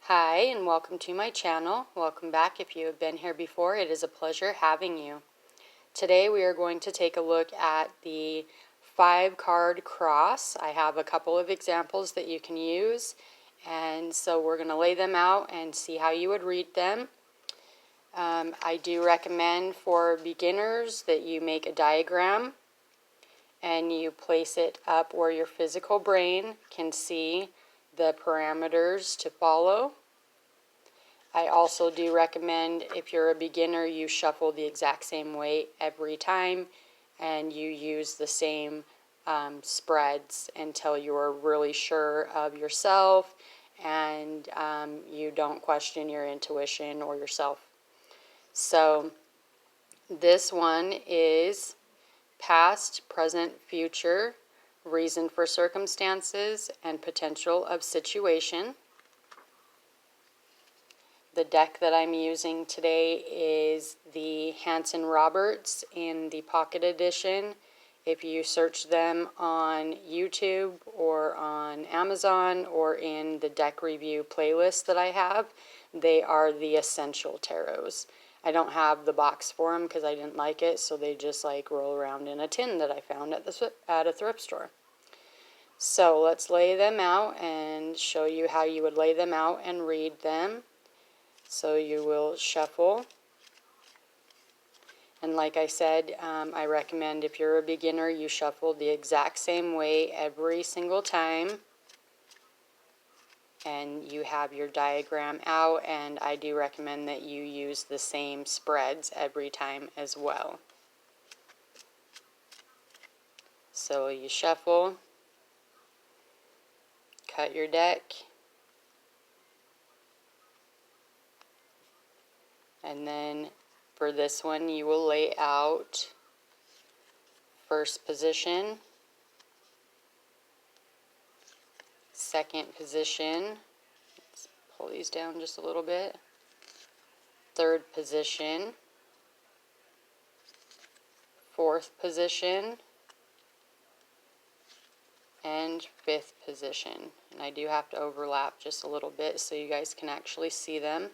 Hi, and welcome to my channel. Welcome back if you have been here before. It is a pleasure having you. Today we are going to take a look at the 5-card cross. I have a couple of examples that you can use, and so we're going to lay them out and see how you would read them. I do recommend for beginners that you make a diagram and you place it up where your physical brain can see the parameters to follow. I also do recommend, if you're a beginner, you shuffle the exact same way every time and you use the same spreads until you're really sure of yourself and you don't question your intuition or yourself. So this one is past, present, future, reason for circumstances, and potential of situation. The deck that I'm using today is the Hanson Roberts in the Pocket Edition. If you search them on YouTube or on Amazon or in the deck review playlist that I have, they are the Essential Tarots. I don't have the box for them because I didn't like it, so they just like roll around in a tin that I found at a thrift store. So let's lay them out and show you how you would lay them out and read them. So you will shuffle, and like I said, I recommend if you're a beginner, you shuffle the exact same way every single time, and you have your diagram out, and I do recommend that you use the same spreads every time as well. So you shuffle, cut your deck, and then for this one you will lay out first position, second position, let's pull these down just a little bit, third position, fourth position, and fifth position. And I do have to overlap just a little bit so you guys can actually see them.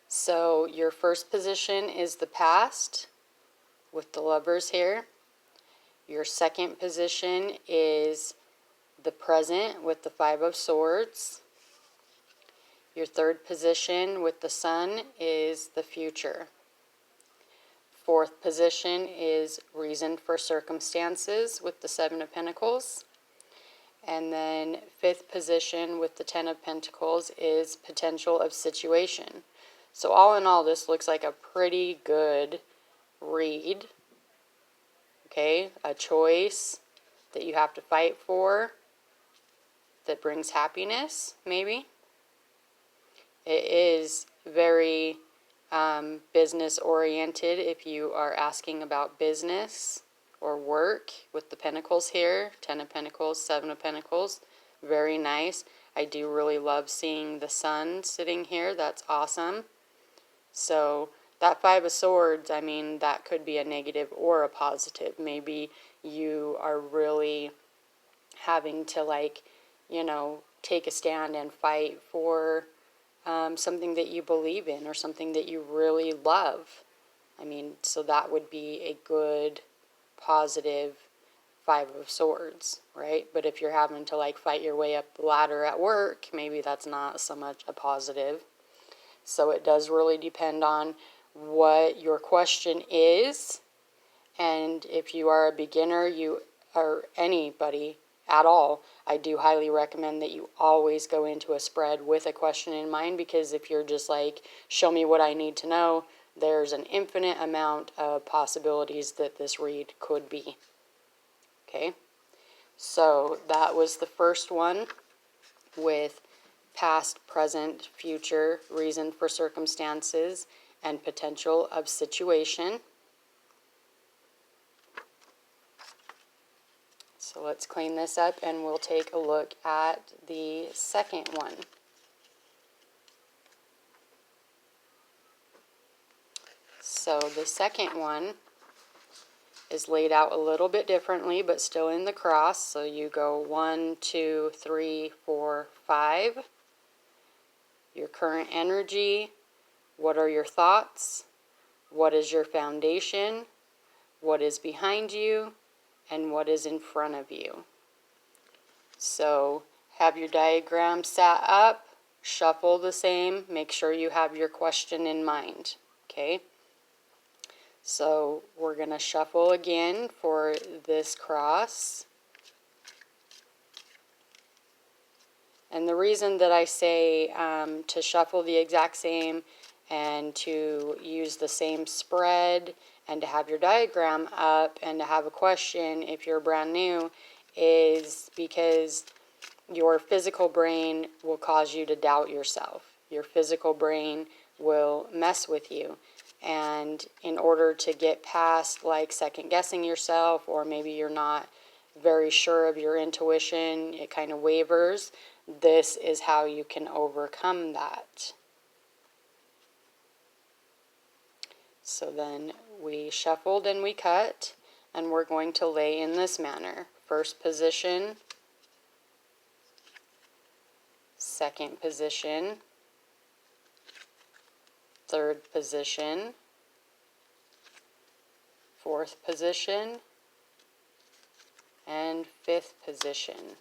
So your first position is the past with the Lovers here. Your second position is the present with the Five of Swords. Your third position with the Sun is the future. Fourth position is reason for circumstances with the Seven of Pentacles. And then fifth position with the Ten of Pentacles is potential of situation. So all in all, this looks like a pretty good read. Okay, a choice that you have to fight for that brings happiness, maybe. It is very business oriented if you are asking about business or work with the Pentacles here. Ten of Pentacles, Seven of Pentacles, very nice. I do really love seeing the Sun sitting here. That's awesome. So that Five of Swords, I mean, that could be a negative or a positive. Maybe you are really having to, like, you know, take a stand and fight for something that you believe in or something that you really love. I mean, so that would be a good, positive Five of Swords, right? But if you're having to, like, fight your way up the ladder at work, maybe that's not so much a positive. So it does really depend on what your question is, and if you are a beginner, you or anybody at all, I do highly recommend that you always go into a spread with a question in mind, because if you're just like, show me what I need to know, there's an infinite amount of possibilities that this read could be. Okay, so that was the first one with past, present, future, reason for circumstances, and potential of situation. So let's clean this up and we'll take a look at the second one. So the second one is laid out a little bit differently, but still in the cross. So you go 1, 2, 3, 4, 5. your current energy, what are your thoughts, what is your foundation, what is behind you, and what is in front of you. So have your diagram sat up, shuffle the same, make sure you have your question in mind, okay? So we're going to shuffle again for this cross. And the reason that I say to shuffle the exact same and to use the same spread and to have your diagram up and to have a question if you're brand new is because your physical brain will cause you to doubt yourself. Your physical brain will mess with you. And in order to get past like second guessing yourself, or maybe you're not very sure of your intuition, it kind of wavers, this is how you can overcome that. So then we shuffled and we cut, and we're going to lay in this manner. First position, second position, third position, fourth position, and fifth position.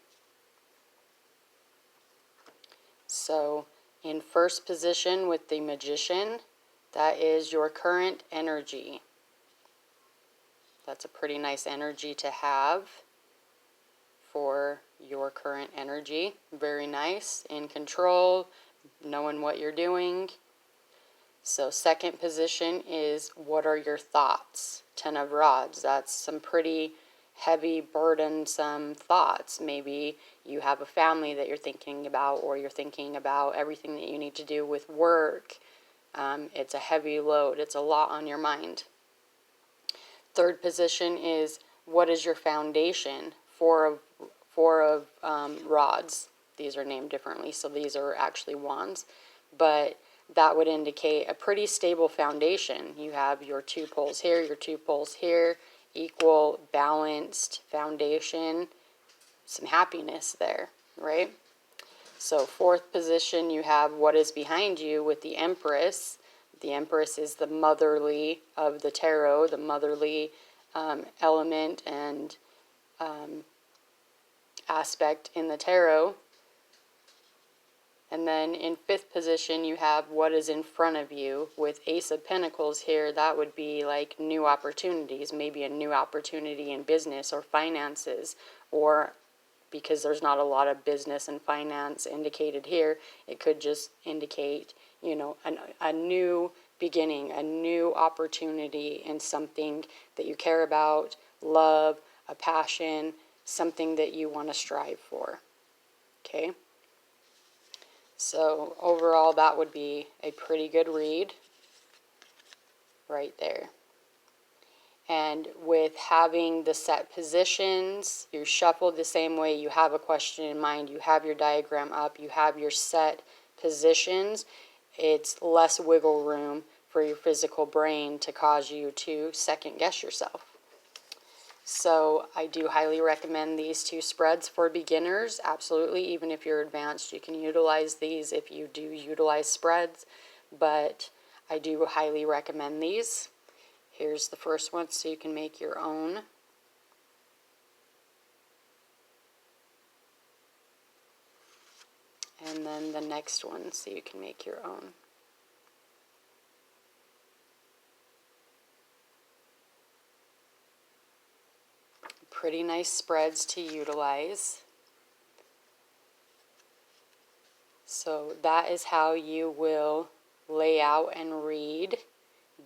So in first position with the Magician, that is your current energy. That's a pretty nice energy to have for your current energy. Very nice, in control, knowing what you're doing. So second position is what are your thoughts? Ten of Rods. That's some pretty heavy, burdensome thoughts. Maybe you have a family that you're thinking about, or you're thinking about everything that you need to do with work. It's a heavy load. It's a lot on your mind. Third position is what is your foundation? Four of rods. These are named differently, so these are actually wands. But that would indicate a pretty stable foundation. You have your two poles here, your two poles here, equal, balanced foundation, some happiness there, right? So fourth position, you have what is behind you with the Empress. The Empress is the motherly of the tarot, the motherly element and aspect in the tarot. And then in fifth position, you have what is in front of you with Ace of Pentacles here. That would be like new opportunities, maybe a new opportunity in business or finances, or because there's not a lot of business and finance indicated here, it could just indicate, you know, a new beginning, a new opportunity in something that you care about, love, a passion, something that you want to strive for. Okay? So overall, that would be a pretty good read right there. And with having the set positions, you shuffle the same way, you have a question in mind, you have your diagram up, you have your set positions, it's less wiggle room for your physical brain to cause you to second guess yourself. So I do highly recommend these two spreads for beginners. Absolutely, even if you're advanced, you can utilize these if you do utilize spreads. But I do highly recommend these. Here's the first one so you can make your own. And then the next one so you can make your own. Pretty nice spreads to utilize. So that is how you will lay out and read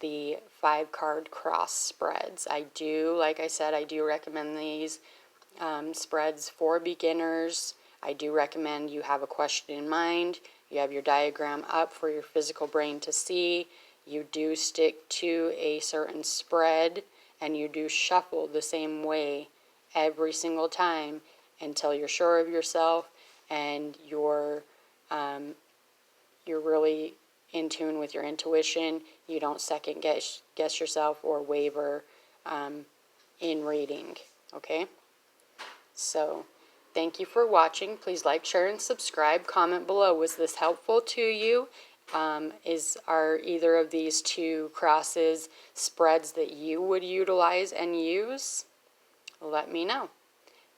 the 5-card cross spreads. I do, like I said, I do recommend these spreads for beginners. I do recommend you have a question in mind. You have your diagram up for your physical brain to see. You do stick to a certain spread, and you do shuffle the same way every single time until you're sure of yourself and you're really in tune with your intuition. You don't second guess yourself or waver in reading. Okay, so Thank you for watching. Please like, share, and subscribe. Comment below. Was this helpful to you? Are either of these two crosses spreads that you would utilize and use? Let me know.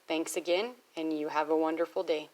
Thanks again, and you have a wonderful day.